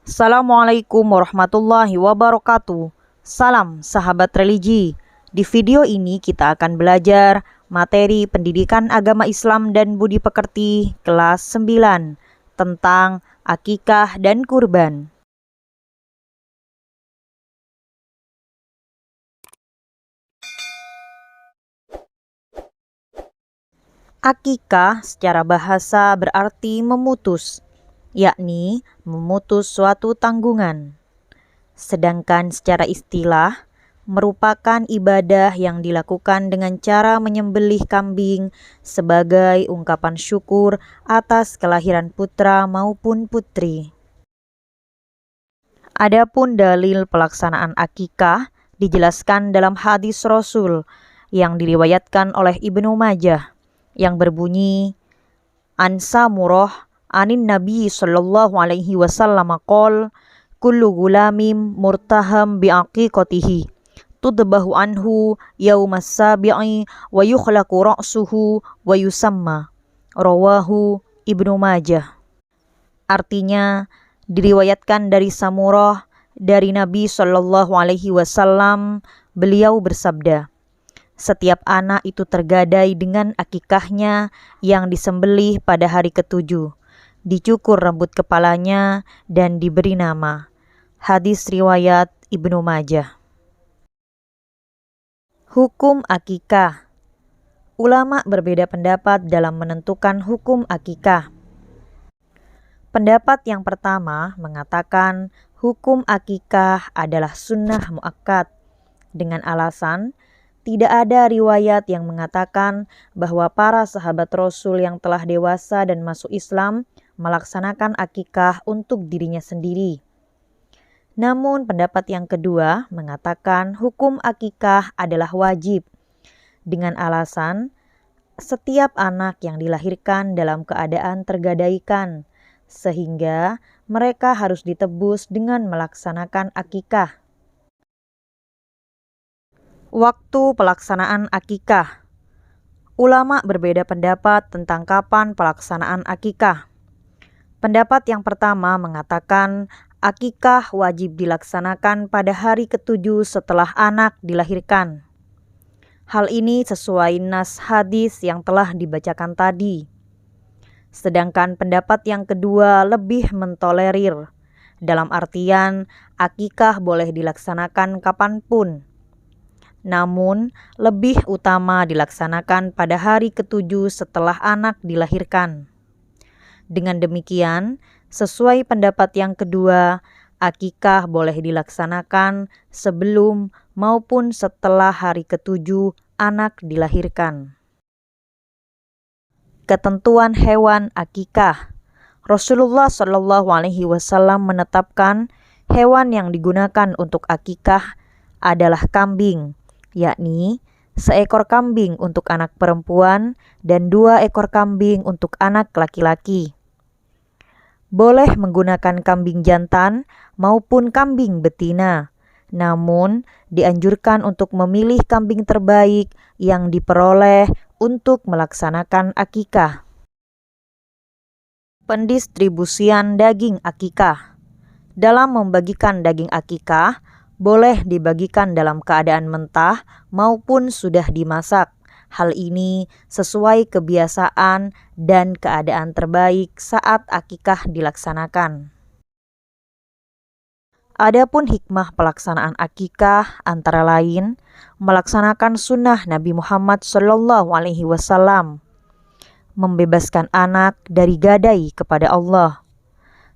Assalamualaikum warahmatullahi wabarakatuh. Salam sahabat religi. Di video ini kita akan belajar materi pendidikan agama Islam dan budi pekerti kelas 9 tentang akikah dan kurban. Akikah secara bahasa berarti memutus, yakni memutus suatu tanggungan. Sedangkan secara istilah merupakan ibadah yang dilakukan dengan cara menyembelih kambing sebagai ungkapan syukur atas kelahiran putra maupun putri. Adapun dalil pelaksanaan akikah dijelaskan dalam hadis Rasul yang diriwayatkan oleh Ibnu Majah yang berbunyi, An Samurah anin Nabi sallallahu alaihi wasallam qol, kullu gulamin murtaham bi'aqiqatihi tudbahu anhu yaumas sabi'i wa yukhlaqu ra'suhu wa yusamma. Rawahu Ibnu Majah. Artinya, diriwayatkan dari Samurah dari Nabi sallallahu alaihi wasallam, beliau bersabda, setiap anak itu tergadai dengan akikahnya yang disembelih pada hari ketujuh. Dicukur rambut kepalanya dan diberi nama. Hadis riwayat Ibnu Majah. Hukum akikah. Ulama berbeda pendapat dalam menentukan hukum akikah. Pendapat yang pertama mengatakan hukum akikah adalah sunnah muakkad dengan alasan tidak ada riwayat yang mengatakan bahwa para sahabat Rasul yang telah dewasa dan masuk Islam melaksanakan akikah untuk dirinya sendiri. Namun pendapat yang kedua mengatakan hukum akikah adalah wajib dengan alasan setiap anak yang dilahirkan dalam keadaan tergadaikan sehingga mereka harus ditebus dengan melaksanakan akikah. Waktu pelaksanaan akikah. Ulama berbeda pendapat tentang kapan pelaksanaan akikah. Pendapat yang pertama mengatakan akikah wajib dilaksanakan pada hari ketujuh setelah anak dilahirkan. Hal ini sesuai nas hadis yang telah dibacakan tadi. Sedangkan pendapat yang kedua lebih mentolerir, dalam artian akikah boleh dilaksanakan kapanpun. Namun, lebih utama dilaksanakan pada hari ketujuh setelah anak dilahirkan. Dengan demikian, sesuai pendapat yang kedua, akikah boleh dilaksanakan sebelum maupun setelah hari ketujuh anak dilahirkan. Ketentuan hewan akikah. Rasulullah Shallallahu Alaihi Wasallam menetapkan hewan yang digunakan untuk akikah adalah kambing, yakni seekor kambing untuk anak perempuan dan 2 ekor kambing untuk anak laki-laki. Boleh menggunakan kambing jantan maupun kambing betina, namun dianjurkan untuk memilih kambing terbaik yang diperoleh untuk melaksanakan akikah. Pendistribusian daging akikah. Dalam membagikan daging akikah, boleh dibagikan dalam keadaan mentah maupun sudah dimasak. Hal ini sesuai kebiasaan dan keadaan terbaik saat akikah dilaksanakan. Adapun hikmah pelaksanaan akikah antara lain melaksanakan sunnah Nabi Muhammad Shallallahu Alaihi Wasallam, membebaskan anak dari gadai kepada Allah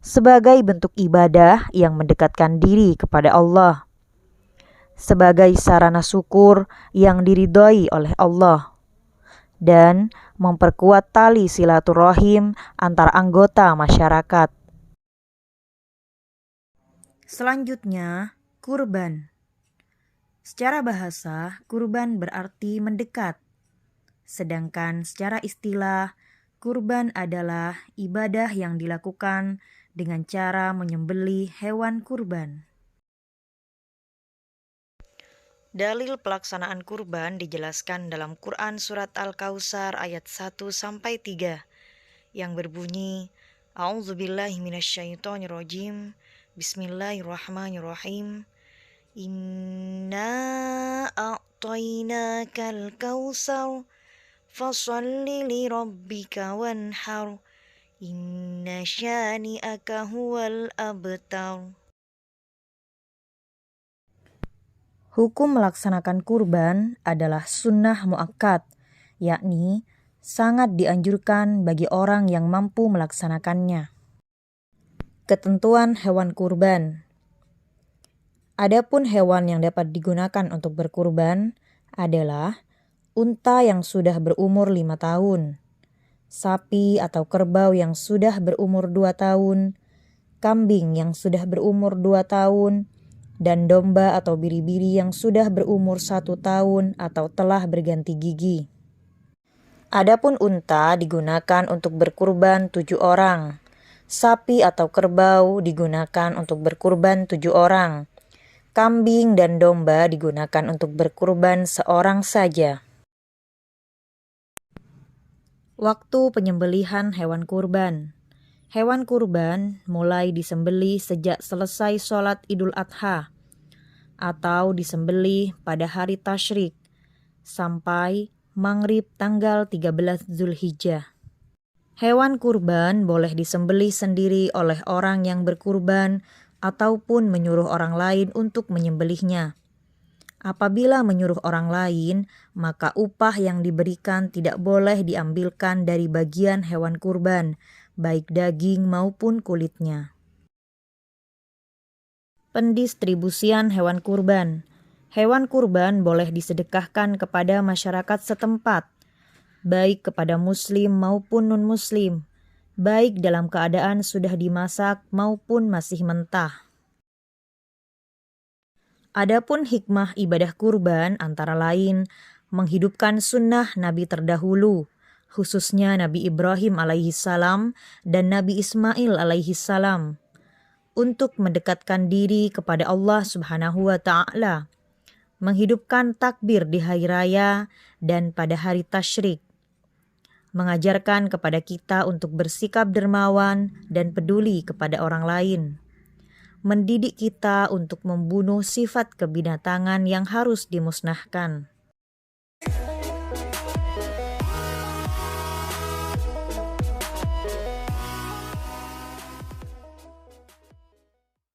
sebagai bentuk ibadah yang mendekatkan diri kepada Allah, sebagai sarana syukur yang diridhoi oleh Allah, dan memperkuat tali silaturahim antar anggota masyarakat. Selanjutnya, kurban. Secara bahasa, kurban berarti mendekat. Sedangkan secara istilah, kurban adalah ibadah yang dilakukan dengan cara menyembelih hewan kurban. Dalil pelaksanaan kurban dijelaskan dalam Quran Surat Al-Kautsar ayat 1-3 yang berbunyi, A'udzubillahi minasyaitonirrajim, Bismillahirrahmanirrahim. Inna a'tainakal kautsar fasholli li rabbika wanhar. Inna syani'aka huwal abtar. Hukum melaksanakan kurban adalah sunnah muakkad, yakni sangat dianjurkan bagi orang yang mampu melaksanakannya. Ketentuan hewan kurban. Adapun hewan yang dapat digunakan untuk berkurban adalah unta yang sudah berumur 5 tahun, sapi atau kerbau yang sudah berumur 2 tahun, kambing yang sudah berumur 2 tahun, dan domba atau biri-biri yang sudah berumur 1 tahun atau telah berganti gigi. Adapun unta digunakan untuk berkurban 7 orang, sapi atau kerbau digunakan untuk berkurban 7 orang, kambing dan domba digunakan untuk berkurban seorang saja. Waktu penyembelihan hewan kurban. Hewan kurban mulai disembelih sejak selesai sholat Idul Adha atau disembelih pada hari tasyrik sampai maghrib tanggal 13 Zulhijjah. Hewan kurban boleh disembelih sendiri oleh orang yang berkurban ataupun menyuruh orang lain untuk menyembelihnya. Apabila menyuruh orang lain, maka upah yang diberikan tidak boleh diambilkan dari bagian hewan kurban, baik daging maupun kulitnya. Pendistribusian hewan kurban. Hewan kurban boleh disedekahkan kepada masyarakat setempat, baik kepada muslim maupun non-muslim, baik dalam keadaan sudah dimasak maupun masih mentah. Adapun hikmah ibadah kurban antara lain menghidupkan sunnah Nabi terdahulu, khususnya Nabi Ibrahim alaihissalam dan Nabi Ismail alaihissalam, untuk mendekatkan diri kepada Allah Subhanahu wa Ta'ala, menghidupkan takbir di hari raya dan pada hari tasyrik, mengajarkan kepada kita untuk bersikap dermawan dan peduli kepada orang lain, mendidik kita untuk membunuh sifat kebinatangan yang harus dimusnahkan.